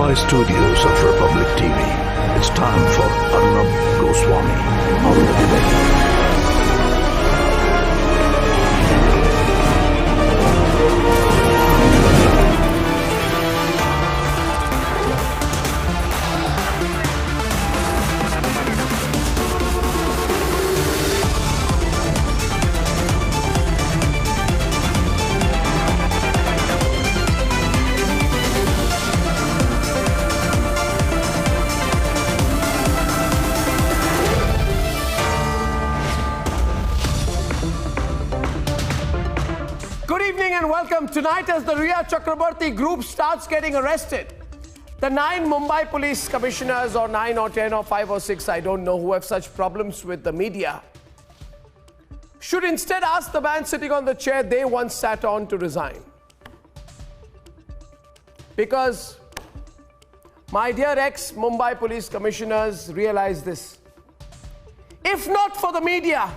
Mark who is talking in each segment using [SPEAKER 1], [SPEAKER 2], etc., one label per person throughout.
[SPEAKER 1] Mumbai studios of Republic TV. It's time for Arnab Goswami on the debate.
[SPEAKER 2] Good evening and welcome. Tonight, as the Rhea Chakrabarti group starts getting arrested, the 9 Mumbai police commissioners, or 9 or 10 or 5 or 6, I don't know, who have such problems with the media, should instead ask the man sitting on the chair they once sat on to resign. Because my dear ex-Mumbai police commissioners realize this. If not for the media,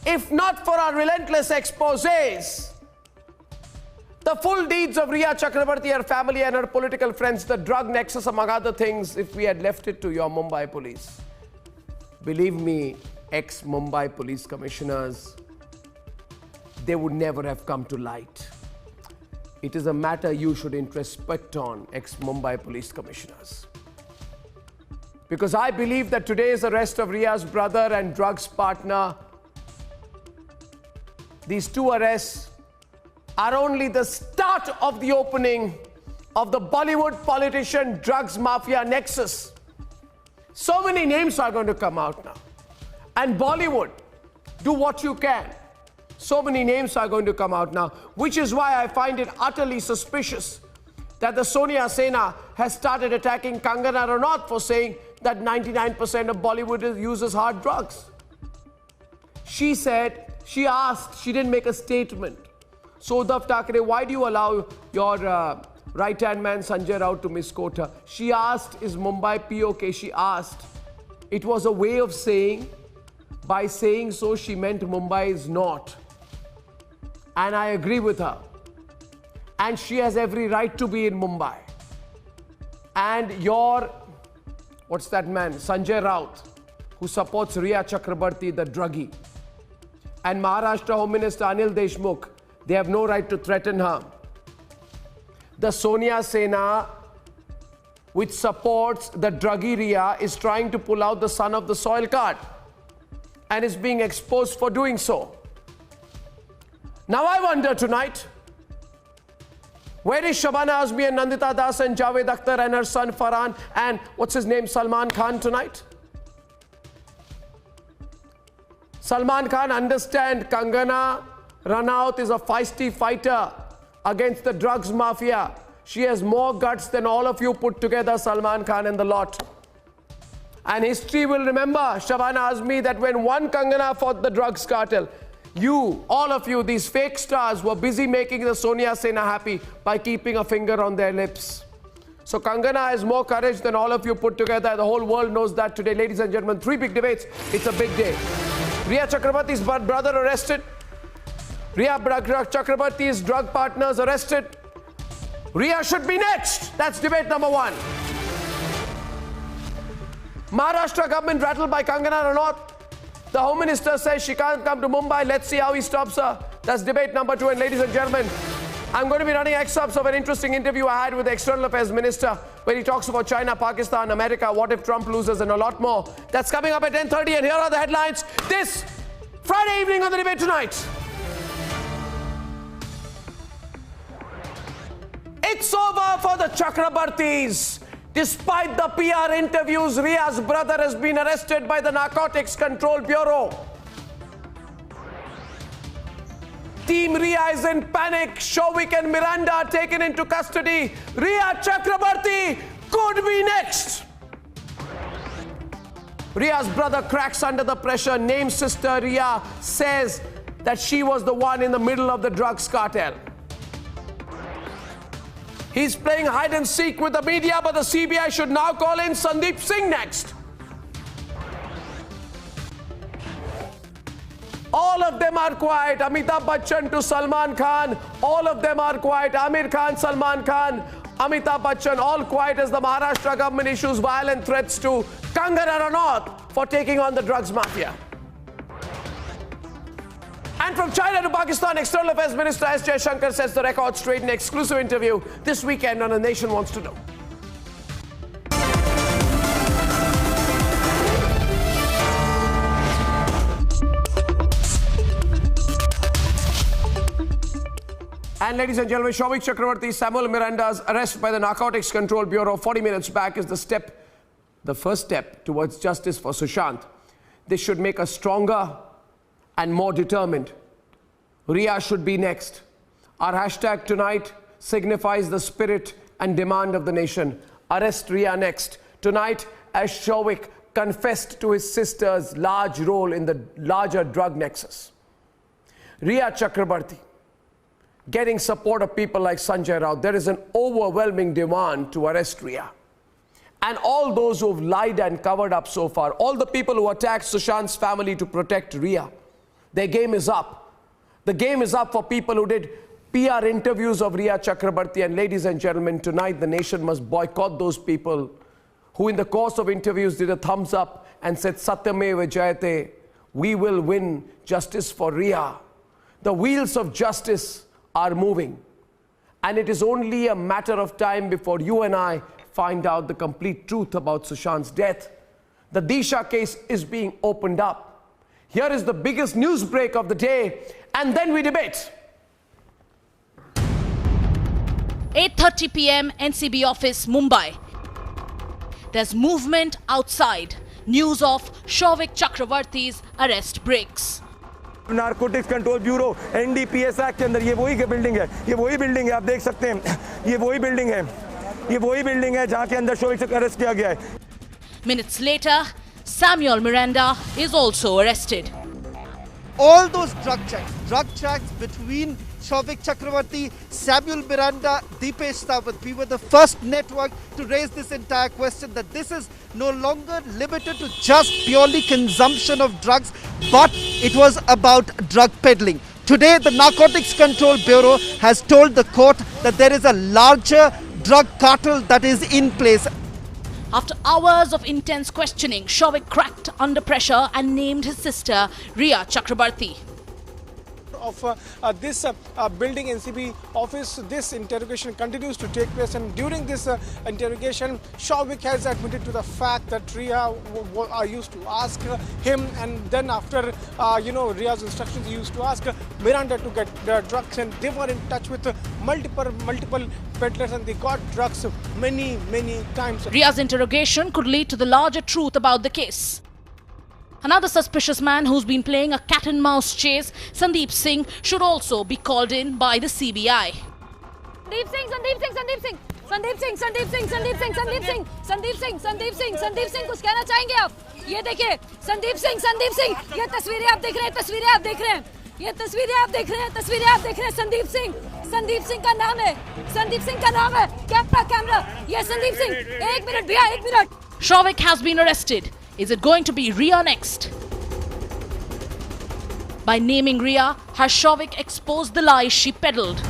[SPEAKER 2] if not for our relentless exposés, the full deeds of Rhea Chakrabarti, her family and her political friends, the drug nexus among other things, if we had left it to your Mumbai police, believe me, ex-Mumbai police commissioners, they would never have come to light. It is a matter you should introspect on, ex-Mumbai police commissioners. Because I believe that today's arrest of Rhea's brother and drugs partner, these 2 arrests are only the start of the opening of the Bollywood politician drugs mafia nexus. So many names are going to come out now. And Bollywood, do what you can. So many names are going to come out now, which is why I find it utterly suspicious that the Sonia Sena has started attacking Kangana Ranaut for saying that 99% of Bollywood uses hard drugs. She said, she asked, she didn't make a statement. So Uddhav Thackeray, why do you allow your right-hand man Sanjay Raut to misquote her? She asked, is Mumbai POK? She asked. It was a way of saying, by saying so, she meant Mumbai is not. And I agree with her. And she has every right to be in Mumbai. And your, what's that man, Sanjay Raut, who supports Rhea Chakrabarti, the druggie, and Maharashtra Home Minister Anil Deshmukh, they have no right to threaten her. The Sonia Sena, which supports the druggie Rhea, is trying to pull out the son of the soil card and is being exposed for doing so. Now I wonder tonight, where is Shabana Azmi and Nandita Das and Javed Akhtar and her son Farhan and what's his name, Salman Khan tonight? Salman Khan, understand, Kangana Ranaut is a feisty fighter against the drugs mafia. She has more guts than all of you put together, Salman Khan and the lot. And history will remember, Shabana Azmi, that when one Kangana fought the drugs cartel, you, all of you, these fake stars, were busy making the Sonia Sena happy by keeping a finger on their lips. So Kangana has more courage than all of you put together. The whole world knows that today. Ladies and gentlemen, 3 big debates. It's a big day. Rhea Chakrabarti's brother arrested. Rhea Chakrabarti's drug partners arrested. Rhea should be next. That's debate number 1. Maharashtra government rattled by Kangana Ranaut. The Home Minister says she can't come to Mumbai. Let's see how he stops her. That's debate number 2. And ladies and gentlemen, I'm going to be running excerpts of an interesting interview I had with the External Affairs Minister, where he talks about China, Pakistan, America, what if Trump loses, and a lot more. That's coming up at 10:30, and here are the headlines this Friday evening on the Debate Tonight. It's over for the Chakrabartis. Despite the PR interviews, Rhea's brother has been arrested by the Narcotics Control Bureau. Team Rhea is in panic. Shovik and Miranda are taken into custody. Rhea Chakrabarti could be next. Rhea's brother cracks under the pressure. Named sister Rhea says that she was the one in the middle of the drugs cartel. He's playing hide and seek with the media, but the CBI should now call in Sandeep Singh next. All of them are quiet. Amitabh Bachchan to Salman Khan. All of them are quiet. Amir Khan, Salman Khan. Amitabh Bachchan all quiet as the Maharashtra government issues violent threats to Kangana Ranaut for taking on the drugs mafia. And from China to Pakistan, External Affairs Minister S. Jaishankar sets the record straight in an exclusive interview this weekend on A Nation Wants to Know. And ladies and gentlemen, Souvik Chakravarti, Samuel Miranda's arrest by the Narcotics Control Bureau 40 minutes back is the first step towards justice for Sushant. This should make us stronger and more determined. Riya should be next. Our hashtag tonight signifies the spirit and demand of the nation. Arrest Riya next. Tonight, as Souvik confessed to his sister's large role in the larger drug nexus. Riya Chakrabarti getting support of people like Sanjay Rao. There is an overwhelming demand to arrest Riya. And all those who have lied and covered up so far, all the people who attacked Sushant's family to protect Riya, their game is up. The game is up for people who did PR interviews of Riya Chakrabarti. And ladies and gentlemen, tonight the nation must boycott those people who in the course of interviews did a thumbs up and said, Satyameva Jayate, we will win justice for Riya. The wheels of justice are moving. And it is only a matter of time before you and I find out the complete truth about Sushant's death. The Disha case is being opened up. Here is the biggest news break of the day, and then we debate.
[SPEAKER 3] 8:30 p.m. NCB office, Mumbai. There's movement outside. News of Souvik Chakravarti's arrest breaks.
[SPEAKER 4] Narcotics control bureau NDPS act के अंदर ये वही building है, ये वही building है, आप देख सकते हैं, ये वही बिल्डिंग है जहां के अंदर सोविक को अरेस्ट किया गया है.
[SPEAKER 3] Minutes later, Samuel Miranda is also arrested.
[SPEAKER 5] All those drug checks between Souvik Chakravarti, Samuel Miranda, Deepesh Tawat. We were the first network to raise this entire question that this is no longer limited to just purely consumption of drugs, but it was about drug peddling. Today, the Narcotics Control Bureau has told the court that there is a larger drug cartel that is in place.
[SPEAKER 3] After hours of intense questioning, Souvik cracked under pressure and named his sister Riya Chakrabarti.
[SPEAKER 6] Of this building NCB office, this interrogation continues to take place, and during this interrogation, Souvik has admitted to the fact that Riya used to ask him, and then after Riya's instructions, he used to ask Miranda to get drugs, and they were in touch with multiple peddlers, and they got drugs many times.
[SPEAKER 3] Riya's interrogation could lead to the larger truth about the case. Another suspicious man who's been playing a cat and mouse chase, Sandeep Singh, should also be called in by the CBI.
[SPEAKER 7] Sandeep Singh कुछ कहना चाहेंगे आप? ये देखिए संदीप सिंह ये तस्वीरें आप देख रहे हैं, ये तस्वीरें आप देख रहे हैं संदीप सिंह का नाम है, कैमरा ये संदीप सिंह, एक मिनट भैया, एक minute.
[SPEAKER 3] Souvik has been arrested. Is it going to be Riya next? By naming Riya, has Souvik exposed the lies she peddled?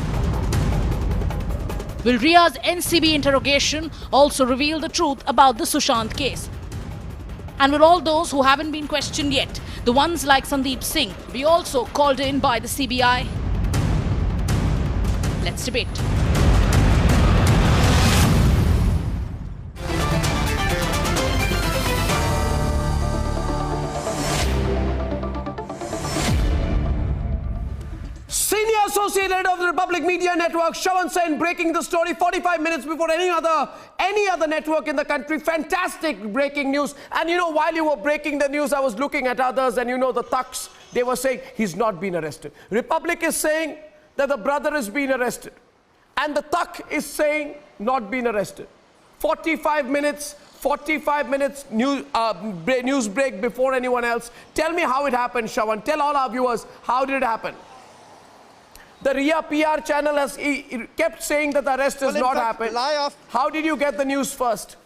[SPEAKER 3] Will Riya's NCB interrogation also reveal the truth about the Sushant case? And will all those who haven't been questioned yet, the ones like Sandeep Singh, be also called in by the CBI? Let's debate.
[SPEAKER 2] Senior Associate Editor of the Republic Media Network, Shravan Sen, breaking the story 45 minutes before any other network in the country. Fantastic breaking news. And you know, while you were breaking the news, I was looking at others, and you know, the thugs, they were saying he's not been arrested. Republic is saying that the brother has been arrested, and the thug is saying not been arrested. 45 minutes news break before anyone else. Tell me how it happened, Shravan. Tell all our viewers, how did it happen? The Riya PR channel has kept saying that the arrest has not happened. How did you get the news first?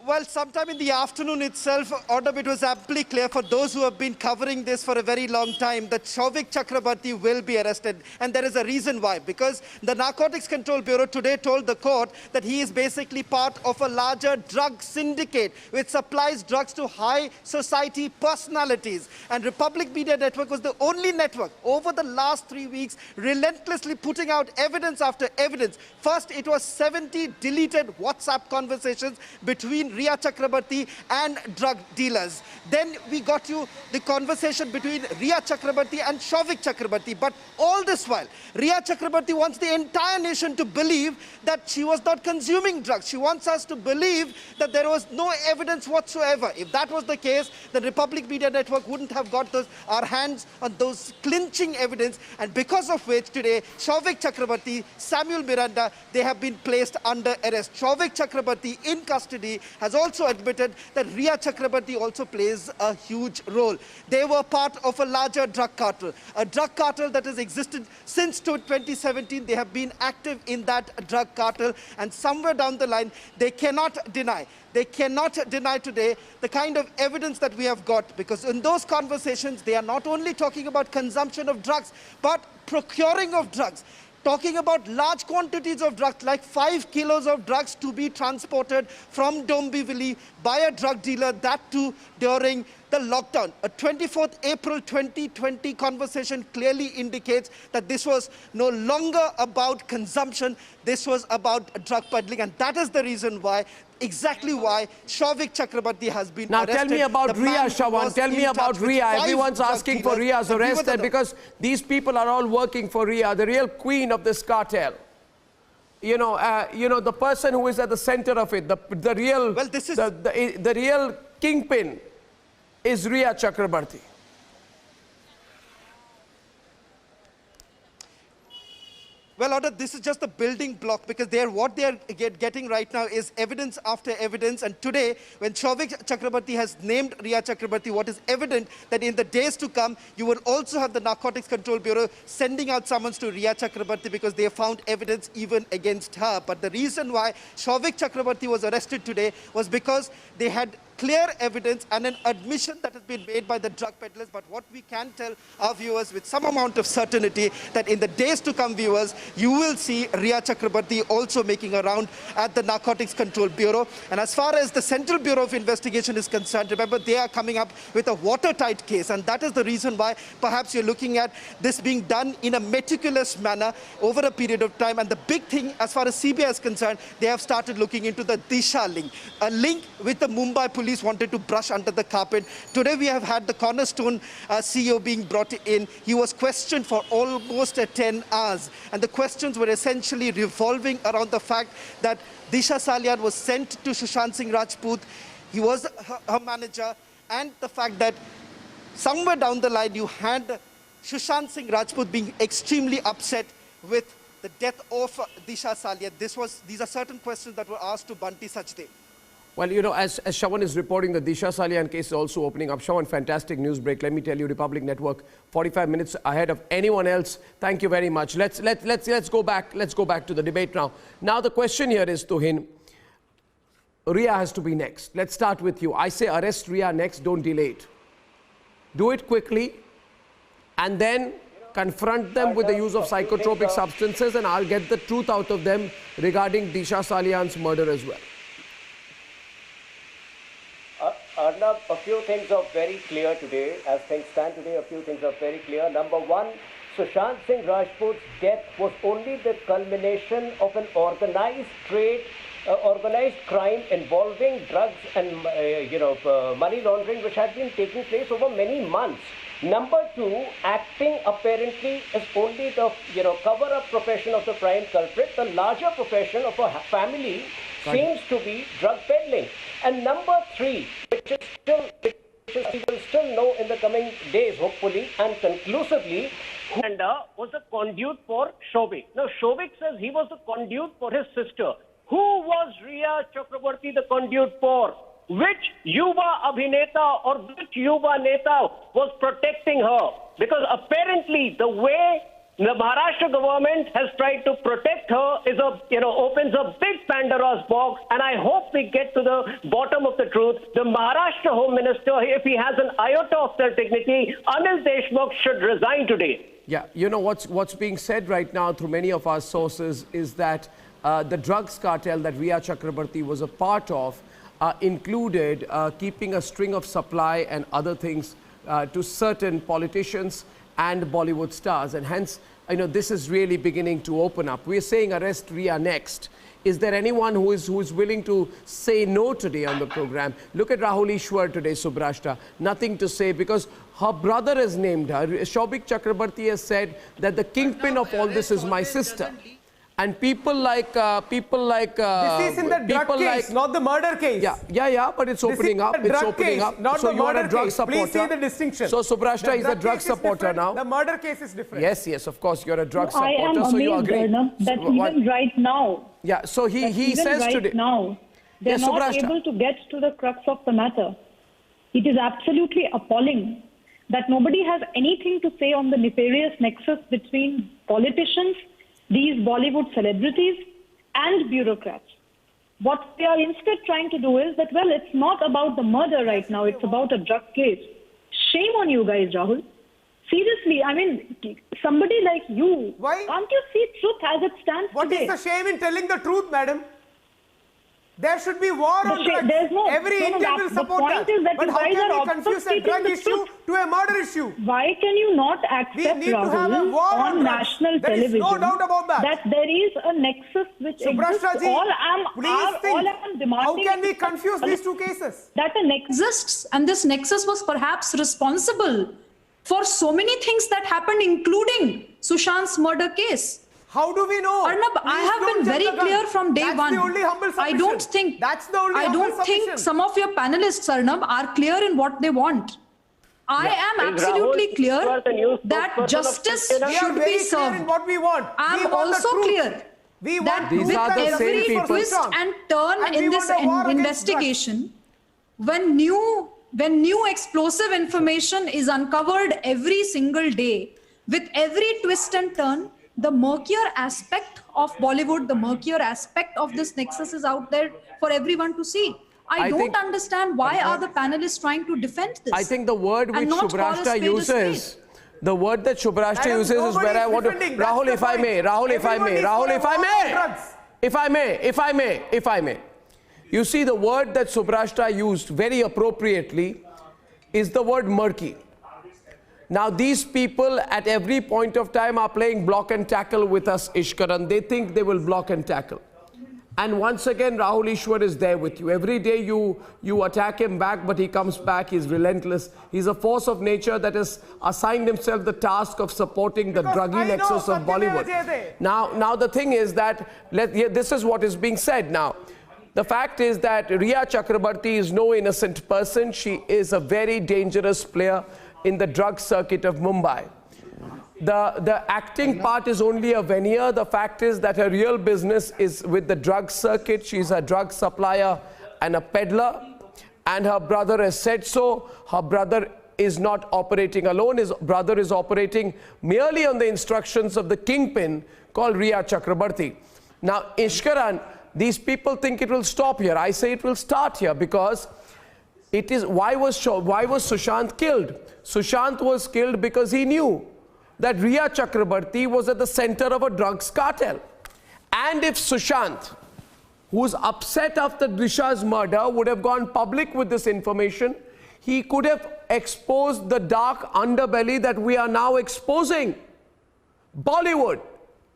[SPEAKER 5] Well, sometime in the afternoon itself, Audab, it was amply clear for those who have been covering this for a very long time that Souvik Chakrabarti will be arrested. And there is a reason why. Because the Narcotics Control Bureau today told the court that he is basically part of a larger drug syndicate which supplies drugs to high society personalities. And Republic Media Network was the only network over the last 3 weeks relentlessly putting out evidence after evidence. First, it was 70 deleted WhatsApp conversations between Riya Chakrabarti and drug dealers. Then we got you the conversation between Riya Chakrabarti and Souvik Chakrabarti. But all this while, Riya Chakrabarti wants the entire nation to believe that she was not consuming drugs. She wants us to believe that there was no evidence whatsoever. If that was the case, the Republic Media Network wouldn't have got our hands on those clinching evidence. And because of which today, Souvik Chakrabarti, Samuel Miranda, they have been placed under arrest. Souvik Chakrabarti in custody has also admitted that Riya Chakrabarti also plays a huge role. They were part of a larger drug cartel that has existed since 2017. They have been active in that drug cartel, and somewhere down the line, they cannot deny today the kind of evidence that we have got, because in those conversations, they are not only talking about consumption of drugs, but procuring of drugs. Talking about large quantities of drugs, like 5 kilos of drugs to be transported from Dombivli by a drug dealer, that too during the lockdown. A 24th April 2020 conversation clearly indicates that this was no longer about consumption, this was about drug peddling, and that is the reason why, exactly why Souvik Chakrabarti has been arrested.
[SPEAKER 2] Now tell me about Riya, Shawan. Tell me about Riya. Everyone's asking for Riya's arrest, and because these people are all working for Riya, the real queen of this cartel. You know, the person who is at the center of it, the real, well, this is the real kingpin is Riya Chakrabarti.
[SPEAKER 5] Well, Audab, this is just a building block, because what they are getting right now is evidence after evidence. And today, when Souvik Chakrabarti has named Riya Chakrabarti, what is evident that in the days to come, you will also have the Narcotics Control Bureau sending out summons to Riya Chakrabarti because they have found evidence even against her. But the reason why Souvik Chakrabarti was arrested today was because they had clear evidence and an admission that has been made by the drug peddlers. But what we can tell our viewers with some amount of certainty, that in the days to come, viewers, you will see Riya Chakrabarti also making a round at the Narcotics Control Bureau. And as far as the Central Bureau of Investigation is concerned, remember, they are coming up with a watertight case, and that is the reason why perhaps you're looking at this being done in a meticulous manner over a period of time. And the big thing, as far as CBI is concerned, they have started looking into the Disha link, a link with the Mumbai police wanted to brush under the carpet. Today we have had the Cornerstone CEO being brought in. He was questioned for almost 10 hours, and the questions were essentially revolving around the fact that Disha Salian was sent to Sushant Singh Rajput. He was her manager, and the fact that somewhere down the line you had Sushant Singh Rajput being extremely upset with the death of Disha Salian. These are certain questions that were asked to Bunty Sachdev.
[SPEAKER 2] Well, you know, as Shawan is reporting, the Disha Salian case is also opening up. Shawan, fantastic news break. Let me tell you, Republic Network, 45 minutes ahead of anyone else. Thank you very much. Let's go back. Let's go back to the debate now. Now the question here is, Tuhin, Riya has to be next. Let's start with you. I say arrest Riya next. Don't delay it. Do it quickly, and then confront them with the use of psychotropic substances, and I'll get the truth out of them regarding Disha Salian's murder as well.
[SPEAKER 8] Arnab, a few things are very clear today. As things stand today, a few things are very clear. Number one, Sushant Singh Rajput's death was only the culmination of an organized crime involving drugs and money laundering, which had been taking place over many months. Number two, acting apparently is only the cover-up profession of the prime culprit. The larger profession of a family seems to be drug peddling. And number three, which we will still know in the coming days, hopefully and conclusively, Miranda was a conduit for Souvik. Now, Souvik says he was the conduit for his sister. Who was Riya Chakrabarti the conduit for? Which Yuva Abhineta or which Yuva Neta was protecting her? Because apparently the way The Maharashtra government has tried to protect her, opens a big Pandora's box, and I hope we get to the bottom of the truth. The Maharashtra Home Minister, if he has an iota of self-dignity, Anil Deshmukh should resign today.
[SPEAKER 2] Yeah, you know what's being said right now through many of our sources is that the drugs cartel that Riya Chakrabarti was a part of included keeping a string of supply and other things to certain politicians and Bollywood stars, and hence, this is really beginning to open up. We're saying arrest Riya next. Is there anyone who is willing to say no today on the program? Look at Rahul Ishwar today, Subrashta. Nothing to say because her brother has named her. Shobik Chakrabarti has said that the kingpin of all this is my sister. And people like
[SPEAKER 6] This is in the drug case, not the murder case.
[SPEAKER 2] Yeah, but it's opening up. It's opening up.
[SPEAKER 6] Not
[SPEAKER 2] so
[SPEAKER 6] the
[SPEAKER 2] you are a
[SPEAKER 6] murder
[SPEAKER 2] drug
[SPEAKER 6] case.
[SPEAKER 2] supporter.
[SPEAKER 6] Please see the distinction.
[SPEAKER 2] So Subrashta is a drug supporter now.
[SPEAKER 6] The murder case is different.
[SPEAKER 2] Yes, of course, you're a drug supporter.
[SPEAKER 9] I am
[SPEAKER 2] so you
[SPEAKER 9] amazed,
[SPEAKER 2] agree.
[SPEAKER 9] Arnab, that even right now.
[SPEAKER 2] Yeah, so he says
[SPEAKER 9] right
[SPEAKER 2] today.
[SPEAKER 9] now, they're not
[SPEAKER 2] Subrashta.
[SPEAKER 9] able to get to the crux of the matter. It is absolutely appalling that nobody has anything to say on the nefarious nexus between politicians, these Bollywood celebrities, and bureaucrats. What they are instead trying to do is that, well, it's not about the murder right now, it's about a drug case. Shame on you guys, Rahul. Seriously, I mean, somebody like you, can't you see truth as it stands today?
[SPEAKER 6] What is the shame in telling the truth, madam? There should be war on drugs. Every Indian will support that. But how can we confuse a drug issue to a murder issue?
[SPEAKER 9] Why can you not accept, Rahul, on national television
[SPEAKER 6] no doubt about that.
[SPEAKER 9] there is a nexus which exists? All I'm demanding
[SPEAKER 6] how can we confuse these two cases?
[SPEAKER 9] That a
[SPEAKER 10] exists, and this nexus was perhaps responsible for so many things that happened, including Sushant's murder case.
[SPEAKER 6] How do we know?
[SPEAKER 10] Arnab, I have been very clear from day one.
[SPEAKER 6] That's the only humble submission.
[SPEAKER 10] I don't think some of your panelists, Arnab, are clear in what they want. I am absolutely clear that justice should be served.
[SPEAKER 6] In what we want.
[SPEAKER 10] I am also clear that
[SPEAKER 2] These
[SPEAKER 10] with
[SPEAKER 2] are the
[SPEAKER 10] every
[SPEAKER 2] same people.
[SPEAKER 10] twist and turn in this investigation, when new explosive information is uncovered every single day, with every twist and turn, the murkier aspect of Bollywood, the murkier aspect of this nexus is out there for everyone to see. I don't understand why are the panelists trying to defend this.
[SPEAKER 2] I think the word which Subrashta uses, the word that Subrashta uses is where I want to... Rahul, if I may. You see, the word that Subrashta used very appropriately is the word murky. Now, these people at every point of time are playing block and tackle with us, Ishkaran. They think they will block and tackle. And once again, Rahul Ishwar is there with you. Every day you attack him back, but he comes back. He's relentless. He's a force of nature that has assigned himself the task of supporting the druggy nexus of Bollywood. Now the thing is that, this is what is being said now. The fact is that Riya Chakrabarti is no innocent person. She is a very dangerous player in the drug circuit of Mumbai. The acting part is only a veneer. The fact is that her real business is with the drug circuit. She's a drug supplier and a peddler. And her brother has said so. Her brother is not operating alone. His brother is operating merely on the instructions of the kingpin called Riya Chakrabarti. Now, Ishkaran, these people think it will stop here. I say it will start here because it is, why was Sushant killed? Sushant was killed because he knew that Riya Chakrabarti was at the center of a drugs cartel. And if Sushant, who's upset after Disha's murder, would have gone public with this information, he could have exposed the dark underbelly that we are now exposing. Bollywood,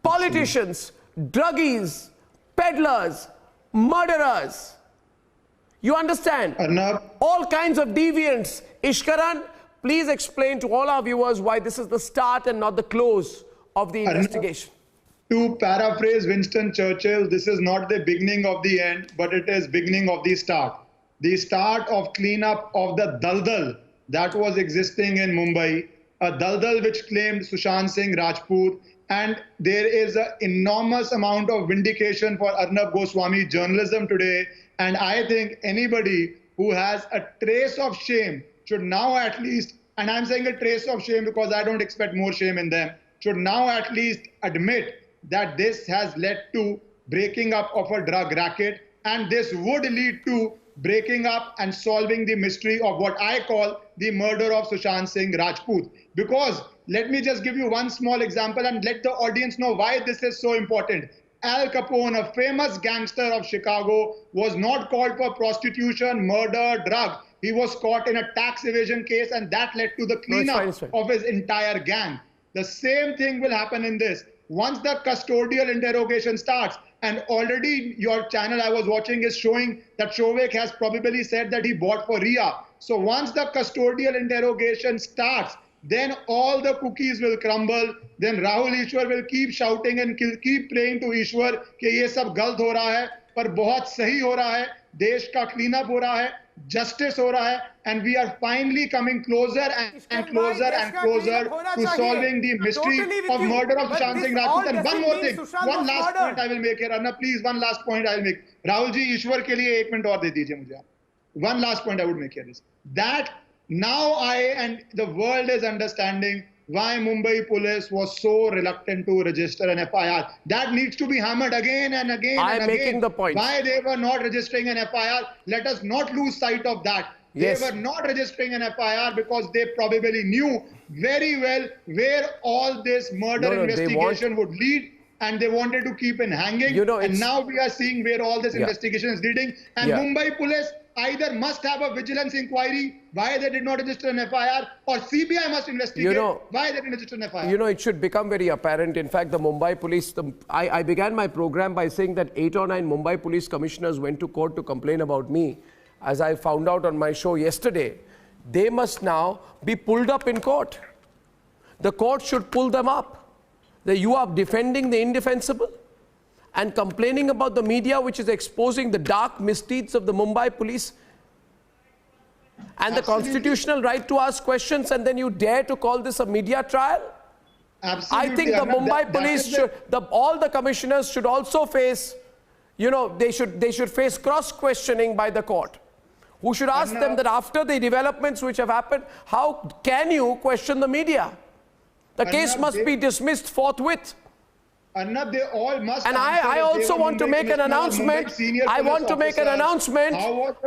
[SPEAKER 2] politicians, druggies, peddlers, murderers. You understand?
[SPEAKER 11] Arnab.
[SPEAKER 2] All kinds of deviants. Ishkaran, please explain to all our viewers why this is the start and not the close of the investigation.
[SPEAKER 11] To paraphrase Winston Churchill, this is not the beginning of the end, but it is beginning of the start. The start of cleanup of the daldal that was existing in Mumbai, a daldal which claimed Sushant Singh Rajput, and there is an enormous amount of vindication for Arnab Goswami journalism today. And I think anybody who has a trace of shame should now at least, and I'm saying a trace of shame because I don't expect more shame in them, should now at least admit that this has led to breaking up of a drug racket, and this would lead to breaking up and solving the mystery of what I call the murder of Sushant Singh Rajput. Because let me just give you one small example and let the audience know why this is so important. Al Capone, a famous gangster of Chicago, was not caught for prostitution, murder, drug. He was caught in a tax evasion case, and that led to the cleanup of his entire gang. The same thing will happen in this. Once the custodial interrogation starts, and already your channel I was watching is showing that Shovik has probably said that he bought for Ria. So once the custodial interrogation starts, then all the cookies will crumble. Then Rahul Ishwar will keep shouting and keep praying to Ishwar कि ये सब गलत हो रहा है, पर बहुत सही हो रहा है, देश का cleanup हो रहा है, justice हो रहा है, and we are finally coming closer and closer and closer to solving the mystery of murder of Sushant Singh Rajput. And one more thing, one last point I will make here, Arnab, please, one last point I will make. Rahul ji, Ishwar के लिए 1 minute और दे दीजिए मुझे आप. One last point I would make here is that now I and the world is understanding why Mumbai police was so reluctant to register an FIR. That needs to be hammered again and again
[SPEAKER 2] I am
[SPEAKER 11] and again.
[SPEAKER 2] making the point.
[SPEAKER 11] Why they were not registering an FIR? Let us not lose sight of that.
[SPEAKER 2] Yes.
[SPEAKER 11] They were not registering an FIR because they probably knew very well where all this murder investigation would lead, and they wanted to keep it hanging. And now we are seeing where all this investigation is leading. And Mumbai police either must have a vigilance inquiry why they did not register an FIR, or CBI must investigate why they didn't register an FIR.
[SPEAKER 2] It should become very apparent. In fact, the Mumbai police, I began my program by saying that 8 or 9 Mumbai police commissioners went to court to complain about me. As I found out on my show yesterday, they must now be pulled up in court. The court should pull them up. That you are defending the indefensible and complaining about the media which is exposing the dark misdeeds of the Mumbai police and the constitutional right to ask questions, and then you dare to call this a media trial?
[SPEAKER 11] Absolutely.
[SPEAKER 2] I think the Mumbai police should, all the commissioners should also face, they should face cross-questioning by the court, who should ask them that after the developments which have happened, how can you question the media? The case must be dismissed forthwith.
[SPEAKER 11] Arnab, they all must.
[SPEAKER 2] And I also want to make an announcement. I want to make an announcement.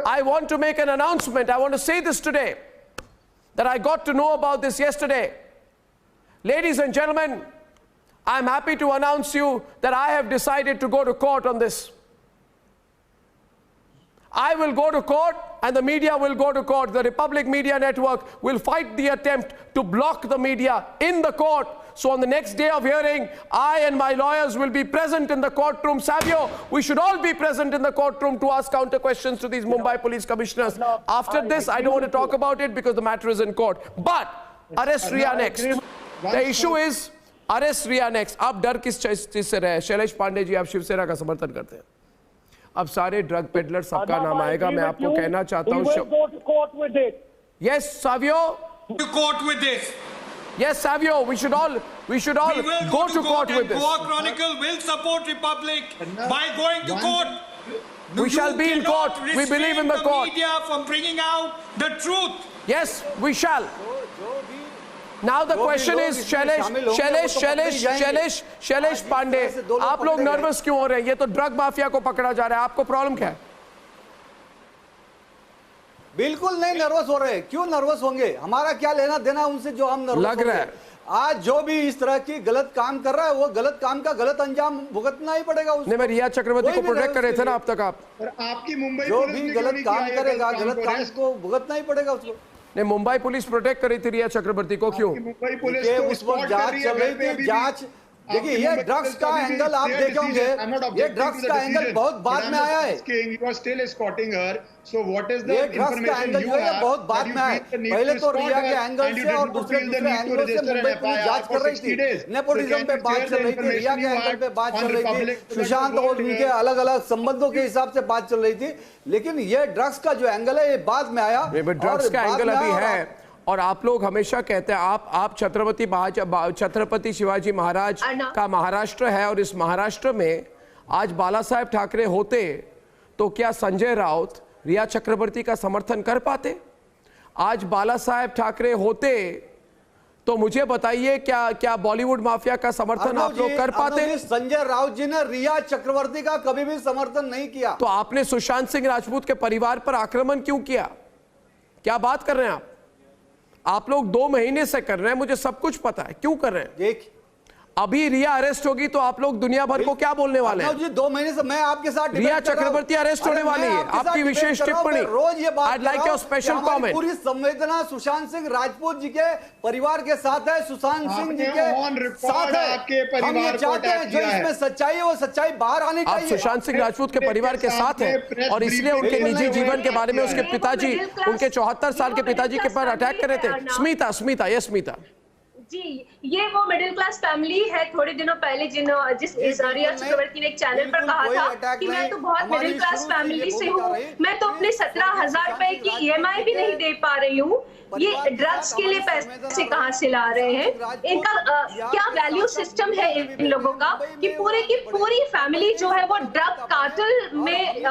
[SPEAKER 2] I want to make an announcement. I want to say this today, that I got to know about this yesterday. Ladies and gentlemen, I'm happy to announce you that I have decided to go to court on this. I will go to court and the media will go to court. The Republic Media Network will fight the attempt to block the media in the court. So on the next day of hearing, I and my lawyers will be present in the courtroom. Savio, we should all be present in the courtroom to ask counter questions to these Mumbai police commissioners. After this, I don't want to talk about it because the matter is in court. But arrest Ria next. The issue is arrest Ria next. आप डर किस चीज से रहे? शैलेश पांडे जी, आप शिवसेना का समर्थन करते हैं. अब सारे ड्रग पेडलर सबका नाम आएगा. मैं आपको कहना चाहता हूँ. Yes, Savio.
[SPEAKER 12] To court with this.
[SPEAKER 2] Yes, Savio, we should all go to court with this.
[SPEAKER 12] Goa Chronicle will support Republic by going to court.
[SPEAKER 2] We shall be in court. We believe in the court.
[SPEAKER 12] Media from bringing out the truth.
[SPEAKER 2] Yes, we shall. Now the question is, Shailesh Pandey, आप लोग nervous क्यों हो रहे हैं? ये तो drug mafia को पकड़ा जा रहा है. आपको प्रॉब्लम क्या है?
[SPEAKER 13] बिल्कुल नहीं नर्वस हो रहे. क्यों नर्वस होंगे? हमारा क्या लेना देना उनसे जो हम नर्वस
[SPEAKER 2] लग रहा है.
[SPEAKER 13] आज जो भी इस तरह की गलत काम कर रहा है, वो गलत काम का गलत अंजाम भुगतना ही पड़ेगा उसको.
[SPEAKER 2] नहीं, मैं रिया चक्रवर्ती को प्रोटेक्ट कर रहे थे ना अब तक आप.
[SPEAKER 11] आपकी मुंबई
[SPEAKER 13] जो भी गलत काम करेगा, गलत काम को भुगतना ही पड़ेगा उसको.
[SPEAKER 2] नहीं, मुंबई पुलिस प्रोटेक्ट करी थी रिया चक्रवर्ती को. क्यों?
[SPEAKER 11] मुंबई पुलिस
[SPEAKER 13] उस वक्त जांच चल रही थी. जांच देखिए, ये ड्रग्स का एंगल आप देखे होंगे. ये ड्रग्स का एंगल बहुत बाद में आया है.
[SPEAKER 11] So what is the
[SPEAKER 13] ये ड्रग्स का एंगल जो है बहुत बाद में आया. पहले तो रिया के एंगल से और दूसरे एंगल से मुंबई पुलिस जांच कर रही थी. नेपोटिज्म पे बात चल रही थी, रिया के एंगल पे बात चल रही थी, सुशांत और उनके अलग अलग संबंधों के हिसाब से बात चल रही थी. लेकिन ये ड्रग्स का जो एंगल है ये बाद में आया.
[SPEAKER 2] ड्रग्स का एंगल अभी है. और आप लोग हमेशा कहते हैं आप छत्रपति शिवाजी महाराज का महाराष्ट्र है, और इस महाराष्ट्र में आज बाला साहेब ठाकरे होते तो क्या संजय राउत रिया चक्रवर्ती का समर्थन कर पाते? आज बाला साहेब ठाकरे होते तो मुझे बताइए क्या बॉलीवुड माफिया का समर्थन आप लोग कर पाते?
[SPEAKER 13] संजय राउत जी ने रिया चक्रवर्ती का कभी भी समर्थन नहीं किया।
[SPEAKER 2] तो आपने सुशांत सिंह राजपूत के परिवार पर आक्रमण क्यों किया? क्या बात कर रहे हैं आप लोग 2 महीने से कर रहे हैं, मुझे सब कुछ पता है क्यों कर रहे हैं।
[SPEAKER 13] देख,
[SPEAKER 2] अभी रिया अरेस्ट होगी तो आप लोग दुनिया भर को क्या बोलने वाले हैं?
[SPEAKER 13] जी 2 महीने से मैं आपके साथ
[SPEAKER 2] रिया चक्रवर्ती अरेस्ट होने वाली है, आपकी विशेष टिप्पणी,
[SPEAKER 13] रोज ये बात,
[SPEAKER 2] I'd like your special comment।
[SPEAKER 13] पूरी संवेदना सुशांत सिंह राजपूत जी के परिवार के साथ है, सुशांत सिंह जी के साथ है। हम ये चाहते हैं जो इसमें सच्चाई है वो सच्चाई बाहर आनी चाहिए।
[SPEAKER 2] आप सुशांत सिंह राजपूत के परिवार के साथ हैं और इसलिए उनके निजी जीवन के बारे में उसके पिताजी, उनके 74 साल के पिताजी के पर अटैक कर रहे थे। स्मिता, यस स्मिता
[SPEAKER 14] जी, ये वो मिडिल क्लास फैमिली है। थोड़े दिनों पहले जिस रिया चक्रवर्ती ने एक चैनल पर कहा था कि मैं तो बहुत मिडिल क्लास फैमिली से हूँ, मैं तो अपने 17,000 रुपए की EMI भी नहीं दे पा रही हूँ। ये ड्रग्स के लिए पैसे कहाँ से ला रहे हैं? इनका क्या वैल्यू सिस्टम है इन लोगों का कि पूरे की पूरी फैमिली जो है वो ड्रग कार्टेल में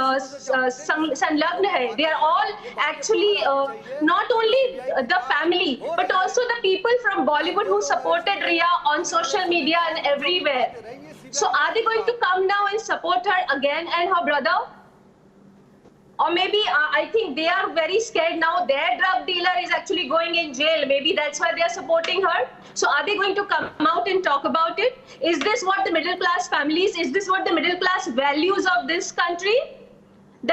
[SPEAKER 14] संलग्न है। They are all actually not only the family but also the people from Bollywood who supported Riya on social media and everywhere. So are they going to come now and support her again and her brother? Or maybe I think they are very scared now. Their drug dealer is actually going in jail. Maybe that's why they are supporting her. So are they going to come out and talk about it? Is this what the middle class families, is this what the middle class values of this country?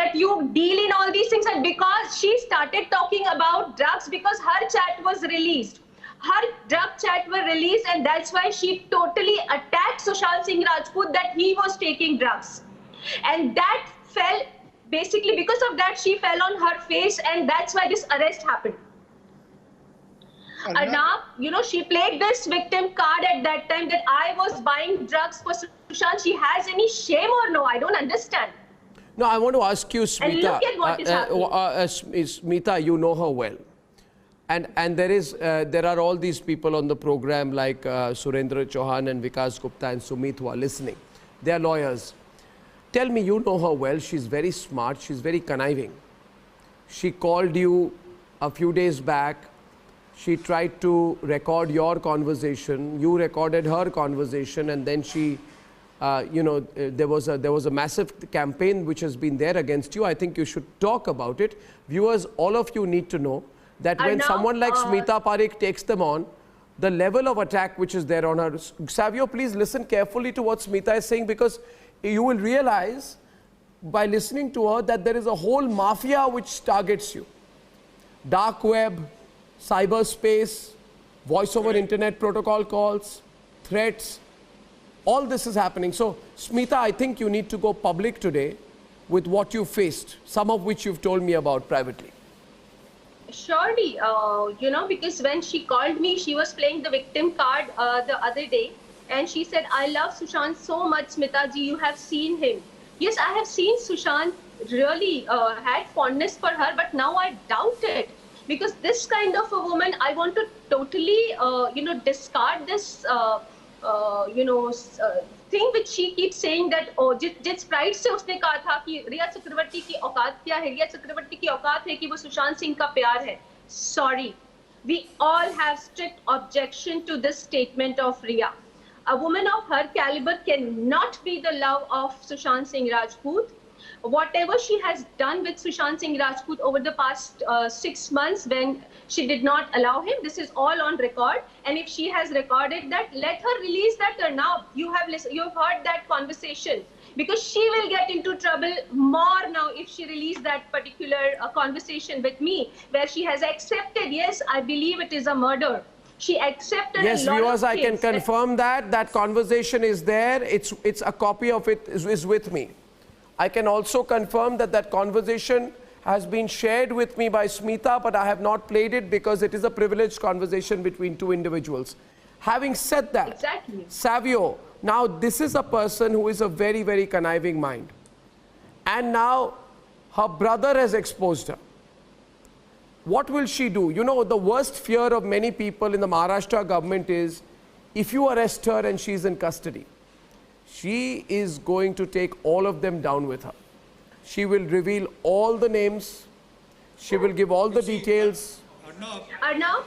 [SPEAKER 14] That you deal in all these things? And because she started talking about drugs because her chat was released. Her drug chat were released and that's why she totally attacked Sushant Singh Rajput that he was taking drugs. And that fell, basically because of that she fell on her face and that's why this arrest happened. Now, you know, she played this victim card at that time that I was buying drugs for Sushant. She has any shame or no? I don't understand.
[SPEAKER 2] No, I want to ask you, Smita.
[SPEAKER 14] And look at what is happening.
[SPEAKER 2] Smita, you know her well. And there are all these people on the program like Surendra Chauhan and Vikas Gupta and Sumit who are listening. They are lawyers. Tell me, you know her well. She's very smart. She's very conniving. She called you a few days back. She tried to record your conversation. You recorded her conversation, and then she, there was a massive campaign which has been there against you. I think you should talk about it. Viewers, all of you need to know that when someone like Smita Parekh takes them on, the level of attack which is there on her. Savio, please listen carefully to what Smita is saying, because you will realize by listening to her that there is a whole mafia which targets you. Dark web, cyberspace, voice over internet protocol calls, threats, all this is happening. So, Smita, I think you need to go public today with what you faced, some of which you've told me about privately.
[SPEAKER 14] Surely, because when she called me, she was playing the victim card the other day. And she said, I love Sushant so much, Smita ji, you have seen him. Yes, I have seen Sushant really had fondness for her, but now I doubt it. Because this kind of a woman, I want to totally, discard this, thing which she keeps saying that, जिस pride से उसने कहा था कि रिया चक्रवर्ती की औकात क्या है? रिया चक्रवर्ती की औकात है कि वो सुशांत सिंह का प्यार है. Sorry, we all have strict objection to this statement of Riya. A woman of her caliber cannot be the love of Sushant Singh Rajput. Whatever she has done with Sushant Singh Rajput over the past 6 months when she did not allow him, this is all on record. And if she has recorded that, let her release that now. You have heard that conversation. Because she will get into trouble more now if she released that particular conversation with me, where she has accepted, yes, I believe it is a murder. She accepted
[SPEAKER 2] yes,
[SPEAKER 14] a lot
[SPEAKER 2] viewers,
[SPEAKER 14] of
[SPEAKER 2] I can confirm that conversation is there. It's a copy of it is with me. I can also confirm that conversation has been shared with me by Smita, but I have not played it because it is a privileged conversation between two individuals. Having said that,
[SPEAKER 14] exactly.
[SPEAKER 2] Savio, now this is a person who is a very, very conniving mind. And now her brother has exposed her. What will she do? You know, the worst fear of many people in the Maharashtra government is if you arrest her and she's in custody, she is going to take all of them down with her. She will reveal all the names. She will give all the details.
[SPEAKER 14] Arnav,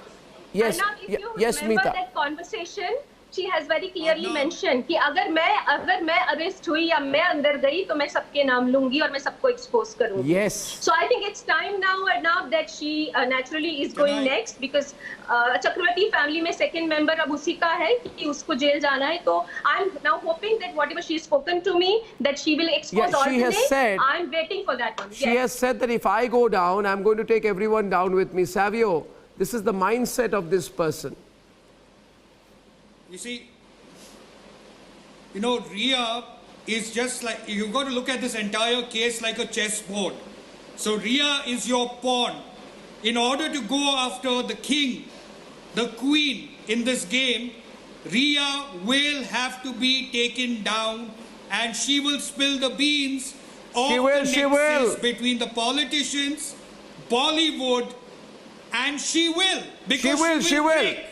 [SPEAKER 2] Yes,
[SPEAKER 14] Now, if you
[SPEAKER 2] yes,
[SPEAKER 14] remember
[SPEAKER 2] Meeta.
[SPEAKER 14] that conversation, she has very clearly mentioned कि अगर मैं arrest हुई या मैं अंदर गई तो मैं सबके नाम लूंगी और मैं सबको expose करूंगी.
[SPEAKER 2] Yes.
[SPEAKER 14] So I think it's time now that she naturally is going next because Chakraborty family में second member अब उसी का है कि उसको जेल जाना है. तो I'm now hoping that whatever she has spoken to me that she will expose all
[SPEAKER 2] she has said,
[SPEAKER 14] I'm waiting for that one.
[SPEAKER 2] She has said that if I go down, I'm going to take everyone down with me. Savio, this is the mindset of this person.
[SPEAKER 12] You see, Ria is just like, you've got to look at this entire case like a chessboard. So Ria is your pawn. In order to go after the king, the queen in this game, Ria will have to be taken down and she will spill the beans of the nexus between the politicians, Bollywood, and she will. Because she will. Break.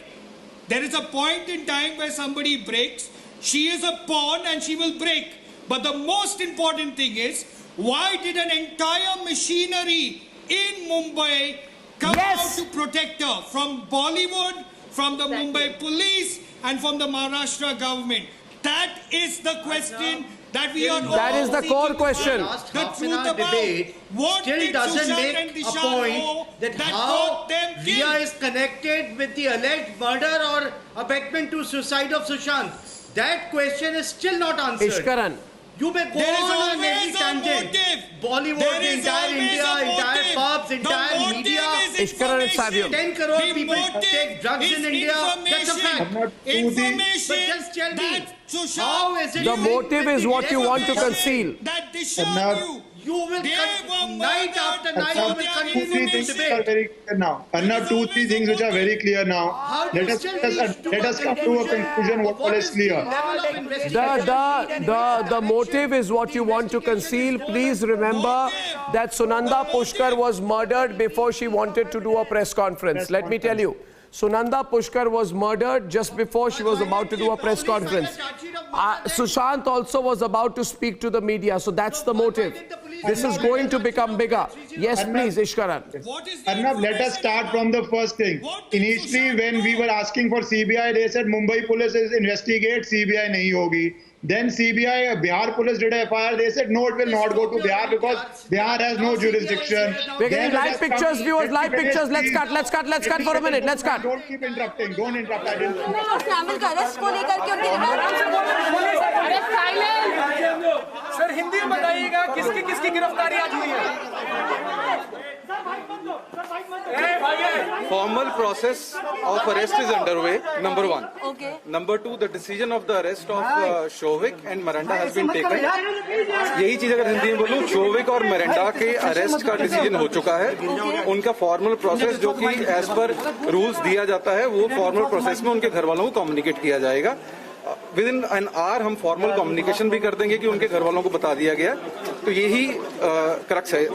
[SPEAKER 12] There is a point in time where somebody breaks. She is a pawn and she will break. But the most important thing is, why did an entire machinery in Mumbai come out to protect her? From Bollywood, from the Mumbai police, and from the Maharashtra government. That is the question that we are all
[SPEAKER 2] That is the core question.
[SPEAKER 12] The truth about
[SPEAKER 15] debate
[SPEAKER 12] what
[SPEAKER 15] still
[SPEAKER 12] did
[SPEAKER 15] doesn't
[SPEAKER 12] Sushant
[SPEAKER 15] make
[SPEAKER 12] and
[SPEAKER 15] a
[SPEAKER 12] Dishan
[SPEAKER 15] point
[SPEAKER 12] know
[SPEAKER 15] that
[SPEAKER 12] that
[SPEAKER 15] how
[SPEAKER 12] got them
[SPEAKER 15] Ria
[SPEAKER 12] killed.
[SPEAKER 15] is connected with the alleged murder or abetment to suicide of Sushant. That question is still not answered.
[SPEAKER 2] Ishkaran.
[SPEAKER 15] You may go
[SPEAKER 12] There is
[SPEAKER 15] on
[SPEAKER 12] always
[SPEAKER 15] every
[SPEAKER 12] a
[SPEAKER 15] tangent.
[SPEAKER 12] motive.
[SPEAKER 15] Bollywood,
[SPEAKER 12] There is
[SPEAKER 15] entire
[SPEAKER 12] always
[SPEAKER 15] India,
[SPEAKER 12] a
[SPEAKER 15] entire
[SPEAKER 12] motive.
[SPEAKER 15] pubs,
[SPEAKER 12] The
[SPEAKER 15] entire
[SPEAKER 12] motive
[SPEAKER 15] media.
[SPEAKER 12] is information.
[SPEAKER 15] 10 crore
[SPEAKER 12] The
[SPEAKER 15] people
[SPEAKER 12] motive
[SPEAKER 15] take drugs
[SPEAKER 12] is
[SPEAKER 15] in India. That's a fact.
[SPEAKER 12] Information
[SPEAKER 15] But just tell me,
[SPEAKER 12] that Sushant
[SPEAKER 15] how is it
[SPEAKER 2] The motive is what you want to
[SPEAKER 12] information
[SPEAKER 2] conceal.
[SPEAKER 12] that Dishan knew.
[SPEAKER 15] You will night after night you will
[SPEAKER 11] Two, three
[SPEAKER 15] continue
[SPEAKER 11] things
[SPEAKER 15] to
[SPEAKER 11] which are
[SPEAKER 15] debate.
[SPEAKER 11] very clear now. Arnab, 2-3 things which are very clear now.
[SPEAKER 15] How do
[SPEAKER 11] Let
[SPEAKER 15] you
[SPEAKER 11] us
[SPEAKER 15] still
[SPEAKER 11] let us
[SPEAKER 15] reach to
[SPEAKER 11] come to a conclusion. What is clear?
[SPEAKER 15] Level of investigation.
[SPEAKER 2] The motive is what you want to conceal. Please remember that Sunanda Pushkar was murdered before she wanted to do a press conference. Let me tell you. Sunanda Pushkar was murdered just before she was about to do a press conference. Sushant also was about to speak to the media, so that's the motive. This is going to become bigger. Yes, please, Ishkaran.
[SPEAKER 11] Arnab, let us start from the first thing. Initially, when we were asking for CBI, they said Mumbai police is investigate, CBI nahi hogi. Then CBI, Bihar police did a FIR. They said no, it will not go to Bihar because Bihar has no jurisdiction.
[SPEAKER 2] We're getting live pictures, viewers, live pictures. Let's cut for a minute. Let's cut.
[SPEAKER 11] Don't keep interrupting. Don't interrupt. I didn't.
[SPEAKER 6] Sir Hindi में बताइएगा किसकी किसकी गिरफ्तारी आज हुई है
[SPEAKER 16] Formal process of arrest is underway, number one.
[SPEAKER 7] Okay.
[SPEAKER 16] Number two, the decision of the arrest of Shovik and Miranda has been taken. यही चीज अगर हिंदी में बोलूं, शोविक और मिरांडा के अरेस्ट का डिसीजन हो चुका है. उनका फॉर्मल प्रोसेस जो कि एज पर रूल्स दिया जाता है, वो फॉर्मल प्रोसेस में उनके घर वालों को कम्युनिकेट किया जाएगा. विद इन एन आवर हम फॉर्मल कम्युनिकेशन भी कर देंगे कि उनके घर वालों को बता दिया गया. तो यही क्रक्स है.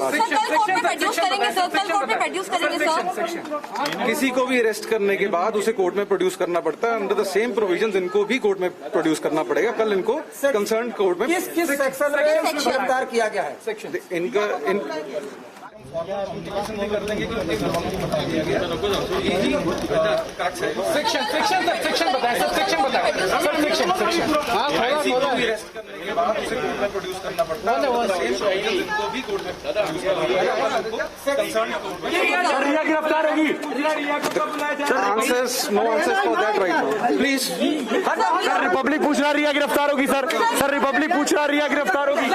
[SPEAKER 16] किसी को भी अरेस्ट करने के बाद उसे कोर्ट में प्रोड्यूस करना पड़ता है. अंडर द सेम प्रोविजंस इनको भी कोर्ट में प्रोड्यूस करना पड़ेगा. कल इनको कंसर्न कोर्ट में
[SPEAKER 13] गिरफ्तार किया गया है
[SPEAKER 16] इनका कम्युनिकेशन भी कर देंगे कि उनके घर वालों को बता दिया गया. तो यही क्रक्स है.
[SPEAKER 6] सेक्शन बताएं सर, सेक्शन बताएं सर, सेक्शन
[SPEAKER 16] किसी को भी अरेस्ट करने के बाद उसे कोर्ट में प्रोड्यूस करना पड़ता है. इनको भी कोर्ट में प्रोड्यूस करना पड़ेगा. कंसर्न
[SPEAKER 4] रिया गिरफ्तार होगी.
[SPEAKER 16] Answers no answers for that right please.
[SPEAKER 4] Sir Republic पूछ रहा रिया गिरफ्तार होगी. सर रिपब्लिक पूछ रहा रिया गिरफ्तार होगी.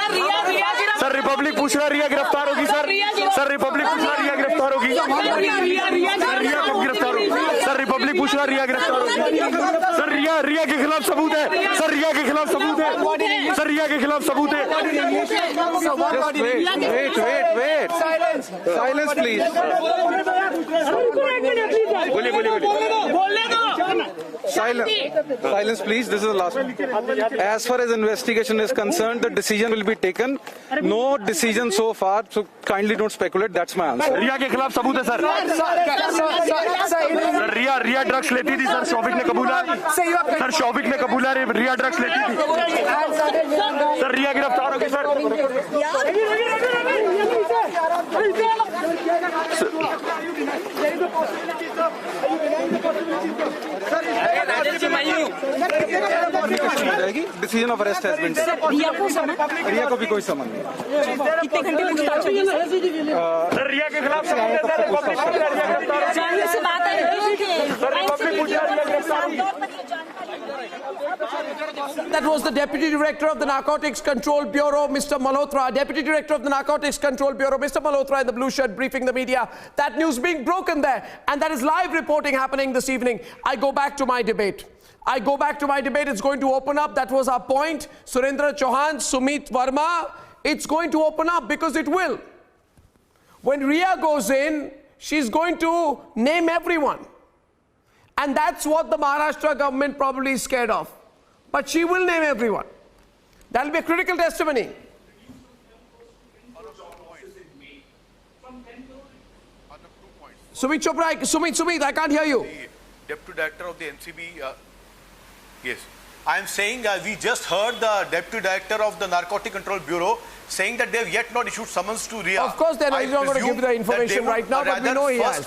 [SPEAKER 4] सर रिपब्लिक पूछ रहा रिया गिरफ्तार होगी. सर रिपब्लिक पूछ रहा रिया गिरफ्तार होगी. रिया कब गिरफ्तार होगी? सर रिपब्लिक पूछ रहा रिया गिरफ्तार होगी. सर रिया के खिलाफ सबूत है. सर रिया के खिलाफ सबूत है. सर रिया के खिलाफ सबूत है.
[SPEAKER 16] Wait silence please. बोलिए. Silence, please. This is the last one. As far as investigation is concerned, the decision will be taken. No decision so far, so kindly don't speculate. That's my answer.
[SPEAKER 4] रिया के खिलाफ सबूत है sir. Sir रिया drugs लेती थी sir. Showik ने कबूला. Sir Showik ने कबूला रिया drugs लेती थी. सर रिया गिरफ्तार होगी sir.
[SPEAKER 16] Decision of arrest has been taken. Riya को भी कोई समन नहीं।
[SPEAKER 7] कितने घंटे पूछताछ हुई है?
[SPEAKER 4] रिया के खिलाफ समन है सर, रिपब्लिक पूछ रहा है रिया गिरफ्तार होगी।
[SPEAKER 7] से बात है
[SPEAKER 4] सर रिपब्लिक पूछ रहा है रिया गिरफ्तार होगी।
[SPEAKER 2] That was the Deputy Director of the Narcotics Control Bureau, Mr. Malhotra. Deputy Director of the Narcotics Control Bureau, Mr. Malhotra in the blue shirt briefing the media. That news being broken there. And that is live reporting happening this evening. I go back to my debate. It's going to open up. That was our point. Surendra Chauhan, Sumit Verma. It's going to open up because it will. When Riya goes in, she's going to name everyone. And that's what the Maharashtra government probably is scared of. But she will name everyone. That will be a critical testimony. Sumit Chopra, Sumit, I can't hear you.
[SPEAKER 17] Deputy Director of the NCB, yes. I am saying we just heard the Deputy Director of the Narcotic Control Bureau saying that they have yet not issued summons to Riya.
[SPEAKER 2] Of course, they're not going to give the information right now, but we know he has.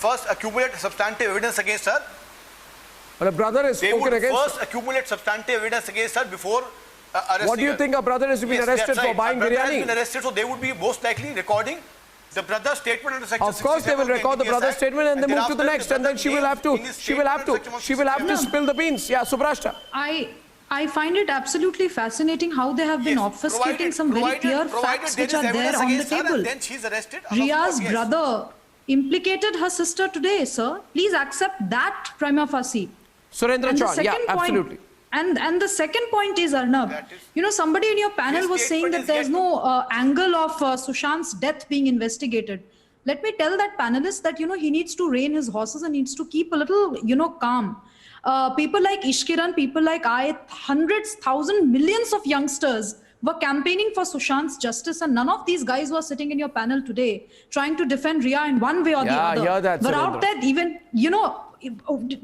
[SPEAKER 17] First accumulate substantive evidence against her.
[SPEAKER 2] But a brother is spoken against.
[SPEAKER 17] First accumulate substantive evidence against her before arresting
[SPEAKER 2] What do you think? A brother has been arrested for buying biryani?
[SPEAKER 17] Has been arrested, so they would be most likely recording the brother's statement under section.
[SPEAKER 2] Of course, they will record the brother's statement and then move to the next, and then she will have to spill the beans. Yeah, Subrashta.
[SPEAKER 10] I find it absolutely fascinating how they have been obfuscating some very clear facts which are there on the table.
[SPEAKER 17] Then she's arrested.
[SPEAKER 10] Riya's brother implicated her sister today, sir. Please accept that prima facie.
[SPEAKER 2] Surendra Chauhan, yeah, absolutely.
[SPEAKER 10] And the second point is, Arnab, somebody in your panel was saying that there's no angle of Sushant's death being investigated. Let me tell that panelist that, he needs to rein his horses and needs to keep a little, calm. People like Ishkiran, people like I, hundreds, thousands, millions of youngsters were campaigning for Sushant's justice, and none of these guys who are sitting in your panel today trying to defend Riya in one way or the other.
[SPEAKER 2] Yeah, that's
[SPEAKER 10] were out there even,